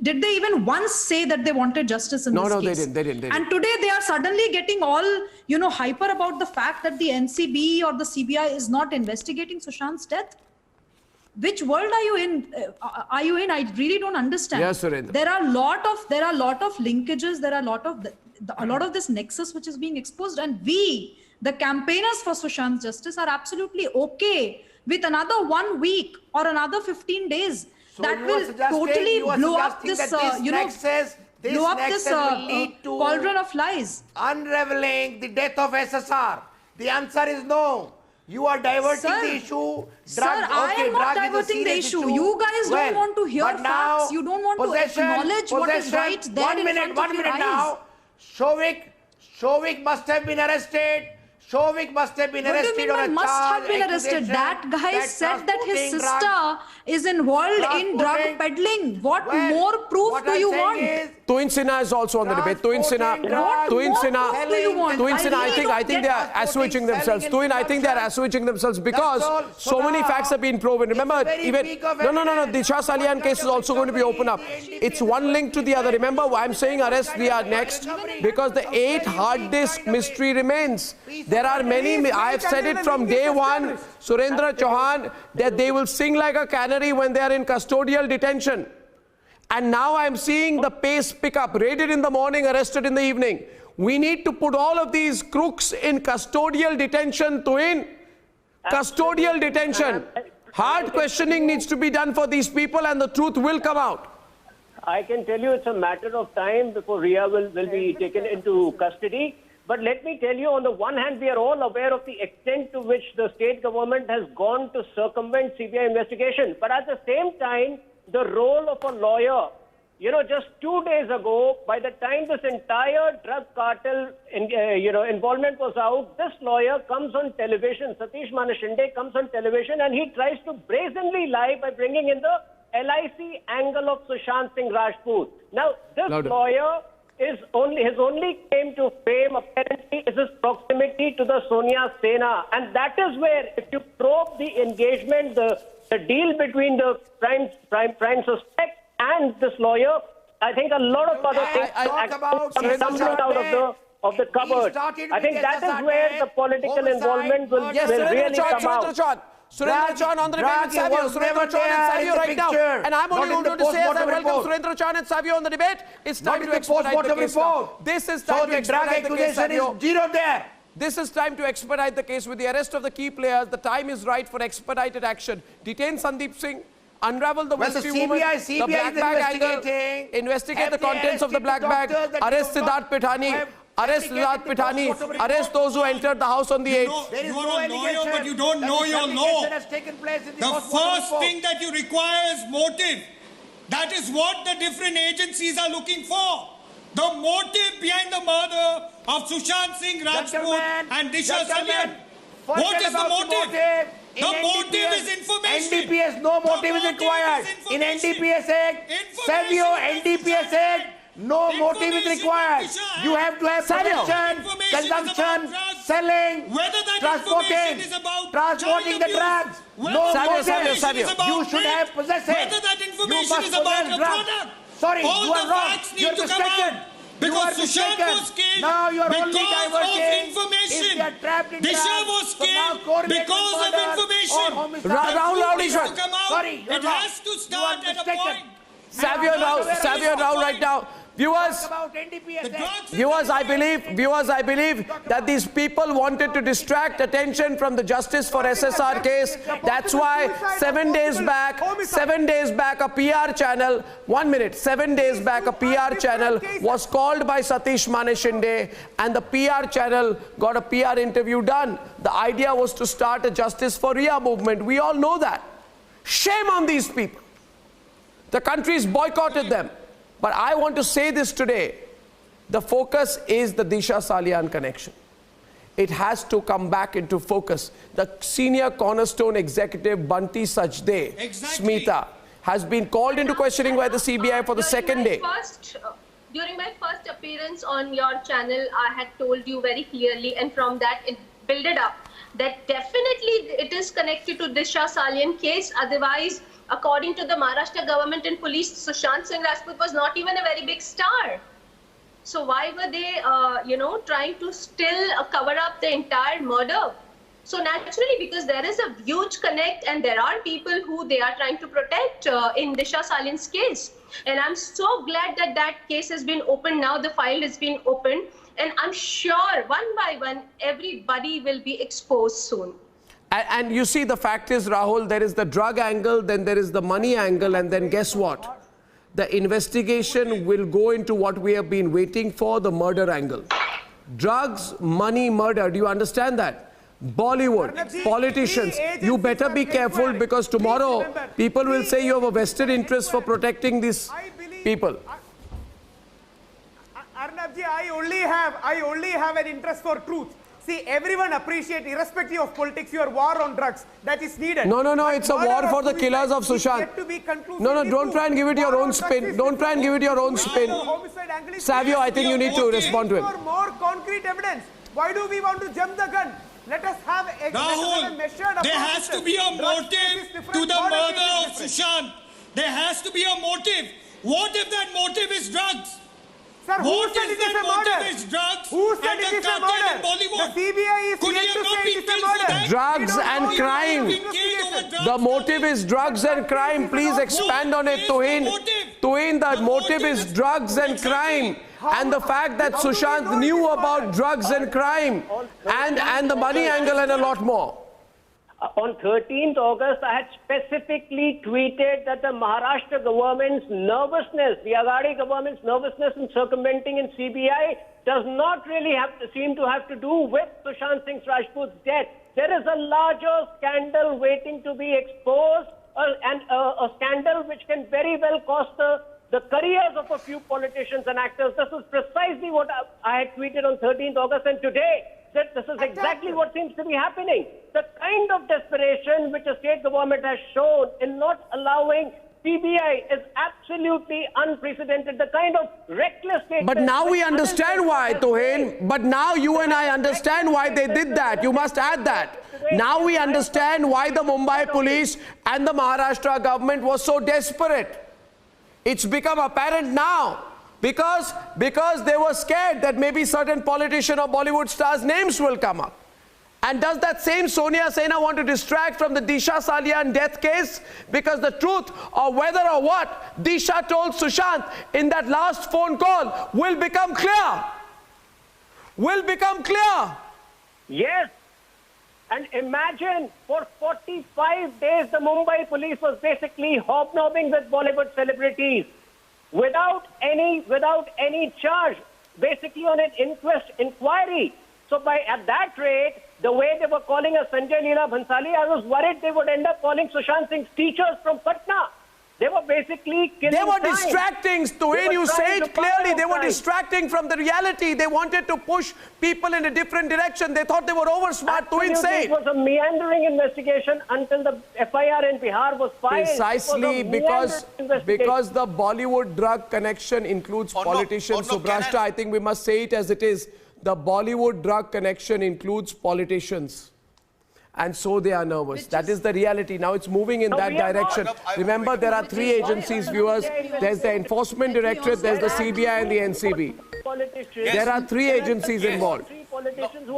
[SPEAKER 10] did they even once say that they wanted justice in this case?
[SPEAKER 2] No, they didn't.
[SPEAKER 10] And today they are suddenly getting all, hyper about the fact that the NCB or the CBI is not investigating Sushant's death. Which world are you in? I really don't understand.
[SPEAKER 2] Yes, Surendra.
[SPEAKER 10] There are a lot of linkages. There are a lot of this nexus which is being exposed, and we, the campaigners for Sushant's justice, are absolutely okay with another 1 week or another 15 days.
[SPEAKER 18] So
[SPEAKER 10] that will totally blow up this, blow up this cauldron of lies.
[SPEAKER 18] Unraveling the death of SSR. The answer is no. You are diverting the issue.
[SPEAKER 10] I am not diverting the issue. You guys don't want to hear facts. You don't want to acknowledge what is right there in front of your eyes.
[SPEAKER 18] Now. Shovik must have been arrested. Shovik must have been arrested.
[SPEAKER 10] What do you mean by must have been arrested? That guy said that his sister is involved in drug peddling. What more proof do you want?
[SPEAKER 2] Tuin Sinha is also on the debate. Tuin Sinha, I think they are assuaging themselves. Tuin, I think they are assuaging themselves because so many facts have been proven. Remember, even the Shah Salian case is also going to be opened up. It's one link to the other. Remember, I'm saying arrest Riya next because the 8 hard disk mystery remains. There are many. I have said it from day one, Surendra Chauhan, that they will sing like a canary when they are in custodial detention. And now I'm seeing the pace pick up. Raided in the morning, arrested in the evening. We need to put all of these crooks in custodial detention, Tuin. Custodial detention. Hard questioning needs to be done for these people and the truth will come out.
[SPEAKER 8] I can tell you it's a matter of time before Riya will be taken into custody. But let me tell you, on the one hand, we are all aware of the extent to which the state government has gone to circumvent CBI investigation. But at the same time, the role of a lawyer, just 2 days ago, by the time this entire drug cartel, involvement was out, this lawyer comes on television, Satish Manashinde comes on television, and he tries to brazenly lie by bringing in the LIC angle of Sushant Singh Rajput. Now, this lawyer his only claim to fame apparently is his proximity to the Sonia Sena, and that is where, if you probe the engagement, the deal between the prime suspect and this lawyer, I think a lot of other things are tumbling out of the cupboard. I think that is where the political involvement will really come out.
[SPEAKER 2] Surendra Chauhan on the debate with Savio. Surendra Chauhan and Savio right now. And I'm only going to say, as I welcome Surendra Chan and Savio on the debate, it's time to expedite the case now. This is time to expedite the case, Savio.
[SPEAKER 18] Zero there.
[SPEAKER 2] This is time to expedite the case with the arrest of the key players. The time is right for expedited action. Detain Sandeep Singh, unravel the mystery woman, the black bag angle, investigate the contents of the black bag, arrest Siddharth Pithani, arrest those who entered the house on the 8th.
[SPEAKER 12] You are a lawyer, but you don't know your law. The first thing that you require is motive. That is what the different agencies are looking for. The motive behind the murder of Sushant Singh Rajput and Disha Salian. What is the motive? The motive is information.
[SPEAKER 18] NDPS, no motive is required. In NDPS Act, Savio, NDPS Act, no motive is required. You have to have possession, consumption, selling, transporting the drugs. No motive. You should have possession. You must possess drugs. Sorry, you are wrong. You are mistaken.
[SPEAKER 12] Because Sushant was killed because of information. Disha was killed because of information.
[SPEAKER 2] Rahul,
[SPEAKER 12] sorry, it has to start at a point.
[SPEAKER 2] Savio Rao right now. Viewers, I believe that these people wanted to distract attention from the Justice for SSR case. That's why 7 days back, a PR channel, 1 minute, 7 days back, a PR channel was called by Satish Mane Shinde, and the PR channel got a PR interview done. The idea was to start a Justice for Riya movement. We all know that. Shame on these people. The country's boycotted them. But I want to say this today. The focus is the Disha Salian connection. It has to come back into focus. The senior cornerstone executive Banti Sajde, Smita, has been called into questioning by the CBI for the second day.
[SPEAKER 14] During my first appearance on your channel, I had told you very clearly, and from that it built up, that definitely it is connected to Disha Salian case. Otherwise, according to the Maharashtra government and police, Sushant Singh Rajput was not even a very big star. So why were they, trying to still cover up the entire murder? So naturally, because there is a huge connect and there are people who they are trying to protect in Disha Salian's case. And I'm so glad that that case has been opened now, the file has been opened. And I'm sure one by one, everybody will be exposed soon.
[SPEAKER 2] And you see, the fact is, Rahul, there is the drug angle, then there is the money angle, and then guess what? The investigation will go into what we have been waiting for, the murder angle. Drugs, money, murder. Do you understand that? Bollywood, politicians, you better be careful, because tomorrow people will say you have a vested interest for protecting these people.
[SPEAKER 6] Arnabji, I only have an interest for truth. See, everyone appreciates, irrespective of politics, your war on drugs. That is needed.
[SPEAKER 2] No, it's a war for the killers of Sushant. No, don't try and give it your own spin. Don't try and give it your own spin. Savio, I think you need to respond to him.
[SPEAKER 6] For more concrete evidence, why do we want to jump the gun? Let us have a measured approach.
[SPEAKER 12] There has to be a motive to the murder of Sushant. There has to be a motive. What if that motive is drugs?
[SPEAKER 6] Sir, who said it is a murder? Who said it is a murder? The CBI is yet to say it is a murder.
[SPEAKER 2] Drugs and crime. The motive is drugs and crime. Please expand on it, Tuhin. Tuhin, the motive is drugs and crime. And the fact that Sushant knew about drugs and crime and the money angle and a lot more.
[SPEAKER 8] On 13th August, I had specifically tweeted that the Maharashtra government's nervousness, the Aghadi government's nervousness in circumventing in CBI does not really seem to have to do with Sushant Singh Rajput's death. There is a larger scandal waiting to be exposed, and a scandal which can very well cost the careers of a few politicians and actors. This is precisely what I had tweeted on 13th August, and today, that this is exactly what seems to be happening. The kind of desperation which the state government has shown in not allowing CBI is absolutely unprecedented. The kind of reckless state...
[SPEAKER 2] But now we understand why, Tuhin. But now you and I understand why they did that. You must add that. Now we understand why the Mumbai police and the Maharashtra government was so desperate. It's become apparent now. Because they were scared that maybe certain politician or Bollywood stars' names will come up. And does that same Sonia Sena want to distract from the Disha Salian death case? Because the truth, or whether or what Disha told Sushant in that last phone call will become clear. Will become clear.
[SPEAKER 8] Yes. And imagine, for 45 days, the Mumbai police was basically hobnobbing with Bollywood celebrities without any charge, basically on an inquiry. So at that rate, the way they were calling us Sanjay Leela Bhansali, I was worried they would end up calling Sushant Singh's teachers from Patna. They were basically killing
[SPEAKER 2] They were
[SPEAKER 8] time.
[SPEAKER 2] distracting. The way you say it clearly, they were distracting from the reality. They wanted to push people in a different direction. They thought they were over smart to insane.
[SPEAKER 8] It was a meandering investigation until the FIR in Bihar was filed.
[SPEAKER 2] Precisely because the Bollywood drug connection includes politicians. Subrashta, I think we must say it as it is. The Bollywood drug connection includes politicians. And so they are nervous. That is the reality. Now it's moving in that direction. Remember, there are three agencies, viewers. There's the Enforcement Directorate, there's the CBI and the NCB. There are three agencies involved.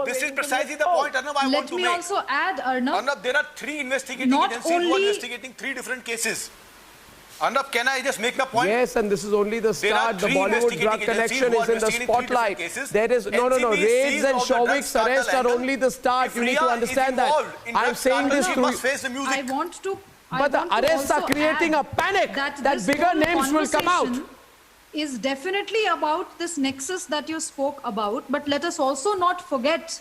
[SPEAKER 17] This is precisely the point, Arnab, I want to make.
[SPEAKER 10] Let me also add, Arnab.
[SPEAKER 17] Arnab, there are three investigating agencies who are investigating three different cases. Arnab, can I just make my point?
[SPEAKER 2] Yes, and this is only the start. The Bollywood drug connection is in the spotlight. There is no. Raids and Shauvik's arrest are only the start. You need to understand that. I'm saying this to you.
[SPEAKER 10] I want to.
[SPEAKER 2] But the arrests are creating a panic that bigger names will come out.
[SPEAKER 10] Is definitely about this nexus that you spoke about, but let us also not forget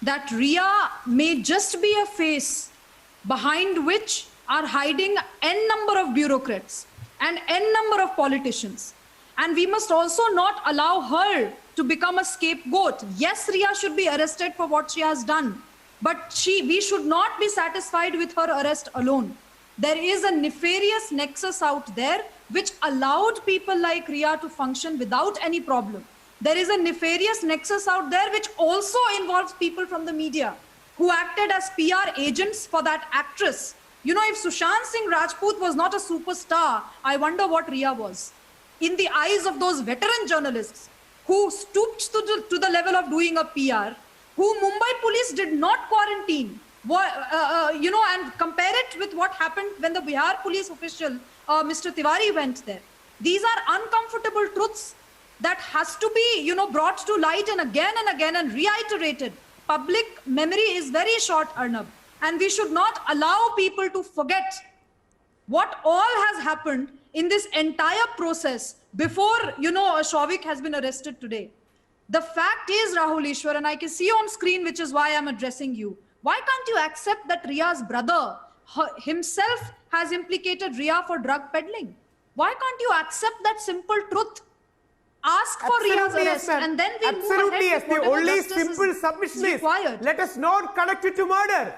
[SPEAKER 10] that Riya may just be a face behind which are hiding n number of bureaucrats and n number of politicians. And we must also not allow her to become a scapegoat. Yes, Riya should be arrested for what she has done, but we should not be satisfied with her arrest alone. There is a nefarious nexus out there which allowed people like Riya to function without any problem. There is a nefarious nexus out there which also involves people from the media who acted as PR agents for that actress. You know, if Sushant Singh Rajput was not a superstar, I wonder what Riya was. In the eyes of those veteran journalists who stooped to the level of doing a PR, who Mumbai police did not quarantine, and compare it with what happened when the Bihar police official, Mr. Tiwari, went there. These are uncomfortable truths that has to be, brought to light and again and reiterated. Public memory is very short, Arnab. And we should not allow people to forget what all has happened in this entire process before, Shauvik has been arrested today. The fact is, Rahul Ishwar, and I can see on screen, which is why I'm addressing you. Why can't you accept that Riya's brother himself has implicated Riya for drug peddling? Why can't you accept that simple truth? Ask for Riya's arrest, and then we move ahead with
[SPEAKER 18] the only simple submission is let us not connect it to murder.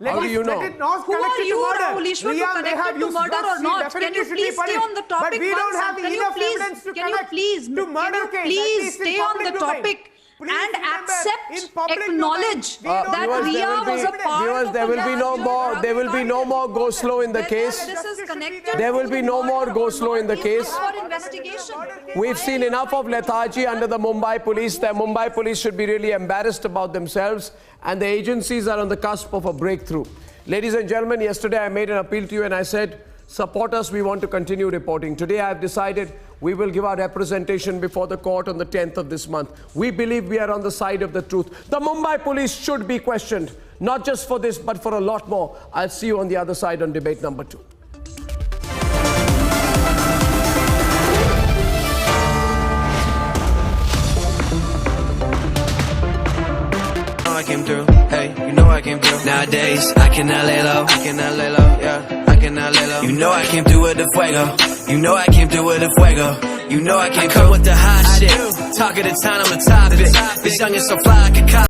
[SPEAKER 2] How do you know?
[SPEAKER 10] Who are you, Rahul Ishwar, to connect it to murder or not? Can you please stay on the topic?
[SPEAKER 18] But we don't have enough evidence to connect to murder case.
[SPEAKER 10] Please stay on the topic and acknowledge that Riya was a part of
[SPEAKER 2] there will be no more go slow in the case. There will be no more go slow in the case. We've seen enough of lethargy under the Mumbai police. The Mumbai police should be really embarrassed about themselves, and the agencies are on the cusp of a breakthrough. Ladies and gentlemen, yesterday I made an appeal to you and I said, support us, we want to continue reporting. Today I have decided we will give our representation before the court on the 10th of this month. We believe we are on the side of the truth. The Mumbai police should be questioned, not just for this, but for a lot more. I'll see you on the other side on debate number 2.
[SPEAKER 19] I came through, hey, you know I came through. Nowadays, I cannot lay low, yeah, I cannot lay low. You know I came through with the fuego, you know I came through with the fuego. You know I came through with the hot shit, talk of the town, I'm a topic. This young is so fly, I could cop.